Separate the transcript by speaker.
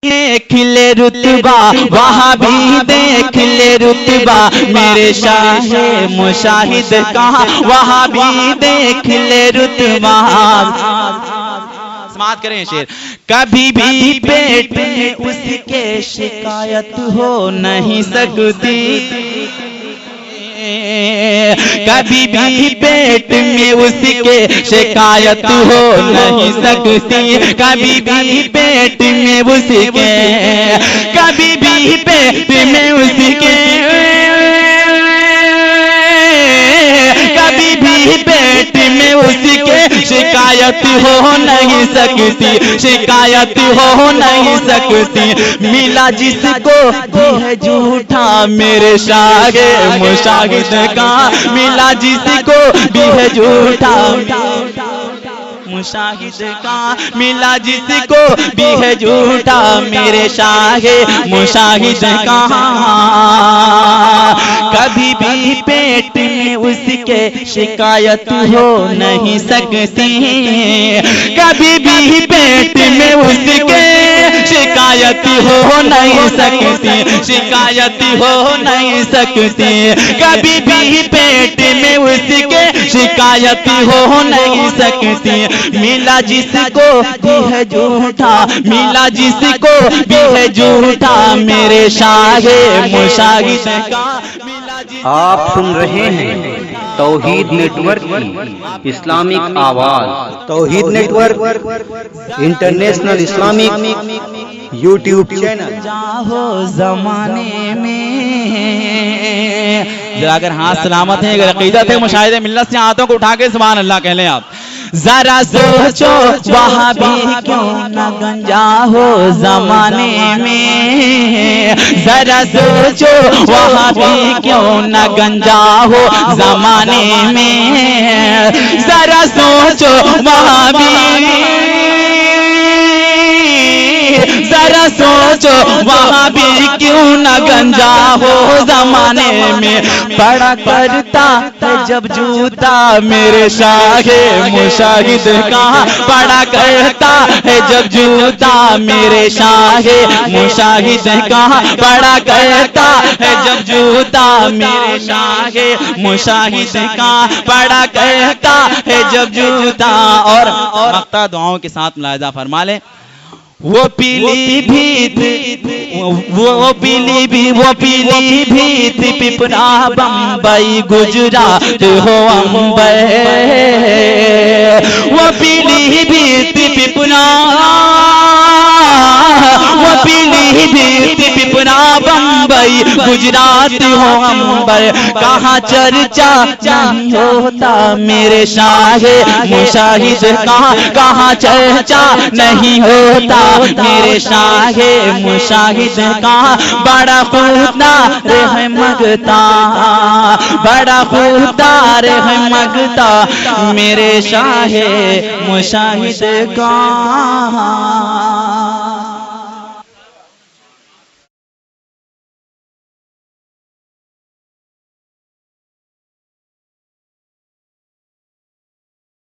Speaker 1: देख ले रुतबा, वहाँ भी देख ले रुतबा, मेरे शाहे मुशाहिद का वहाँ भी देख ले रुतबा। समात करें शेर। कभी भी पेट में उसके शिकायत हो नहीं सकती, कभी भी पेट में उसके शिकायत हो नहीं सकती, कभी भी पेट में उसके, कभी भी पेट में उसके, कभी भी पेट में उसके शिकायत हो नहीं सकती, शिकायत हो नहीं सकती। मिला जिसको भी है झूठा मेरे शाहे मुशाहिद का, मिला जिसको भी है झूठा मुशाहिद का, मिला जिसको भी है झूठा मेरे शाहे मुशाहिद का। कभी भी पेट में उसके शिकायत हो नहीं सकती, कभी भी पेट में उसके शिकायत हो नहीं सकती, शिकायत हो नहीं सकती, कभी भी पेट में उसके शिकायत हो नहीं सकती। मिला जिसको भी है झूठा, मिला जिसको भी है झूठा मेरे शाहे मुशाहिद का।
Speaker 2: आप सुन रहे हैं तौहीद नेटवर्क की इस्लामिक आवाज। Tauheed network international Islamic YouTube channel.
Speaker 1: जाहो जमाने में जरा अगर हाथ सलामत है, अगर अकीदत है, मुशाहिदे मिल्लत से हाथों को उठा के सुभान अल्लाह कह लें आप। जरा सोचो वहाँ भी क्यों न गंजा हो जमाने में, जरा सोचो वहाँ भी क्यों न गंजा हो जमाने में, जरा सोचो वहाँ भी, जरा सोचो वहाँ भी क्यों न गंजा हो जमाने में। पड़ा करता है जब जूता मेरे शाहे मुशाहिद का, पड़ा करता है जब जूता मेरे शाहे मुशाहिद का, पड़ा करता है जब जूता मेरे शाहे मुशाहिद का, पड़ा करता है जब जूता। और मक्ता दुआओं के साथ मुलाहिजा फरमा ले। वो पीली भीत, वो पीली भीत पिपरा बम्बई गुजरात हो अंबर, वो पीली भीत पिपरा, वो पीली भीत पिपरा बम्बई गुजरात हो अंबर। कहाँ चर्चा नहीं होता मेरे शाहे मुशाहिद का, कहाँ चर्चा नहीं होता मेरे शाहे मुशाहिद का। बड़ा खुदार है मगता, बड़ा खुदार है मगता मेरे शाहे मुशाहिद का।